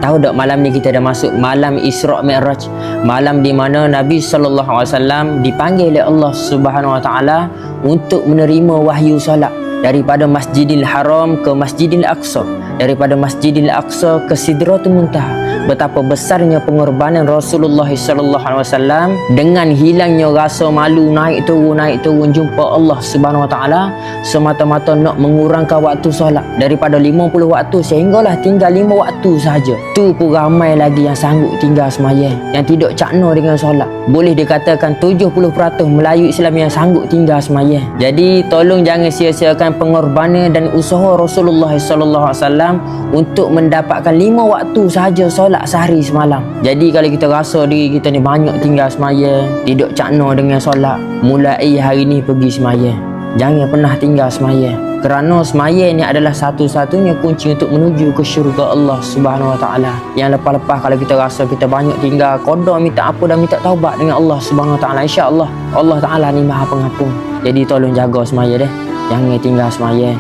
Tahu tak malam ni kita dah masuk malam Isra' Mi'raj, malam di mana Nabi sallallahu alaihi wasallam dipanggil oleh Allah Subhanahu wa taala untuk menerima wahyu solat daripada Masjidil Haram ke Masjidil Aqsa, daripada Masjidil Aqsa ke Sidratul Muntaha. Betapa besarnya pengorbanan Rasulullah sallallahu alaihi wasallam dengan hilangnya rasa malu, naik turun jumpa Allah Subhanahu wa taala, semata-mata nak mengurangkan waktu solat daripada 50 waktu sehinggalah tinggal 5 waktu sahaja. Tu pun ramai lagi yang sanggup tinggal sembahyang, yang tidak cakna dengan solat. Boleh dikatakan 70% Melayu Islam yang sanggup tinggal sembahyang. Jadi tolong jangan sia-siakan pengorbanan dan usaha Rasulullah sallallahu alaihi wasallam untuk mendapatkan 5 waktu sahaja solat sehari semalam. Jadi kalau kita rasa diri kita ni banyak tinggal sembahyang, tidak cakna dengan solat, mulai hari ni pergi sembahyang. Jangan pernah tinggal sembahyang, kerana sembahyang ni adalah satu-satunya kunci untuk menuju ke syurga Allah Subhanahu wa taala. Yang lepas-lepas kalau kita rasa kita banyak tinggal, qada minta apa dan minta taubat dengan Allah Subhanahu wa taala, insya-Allah Allah taala ni Maha Pengampun. Jadi tolong jaga sembahyang deh. Jangan tinggal sembahyang.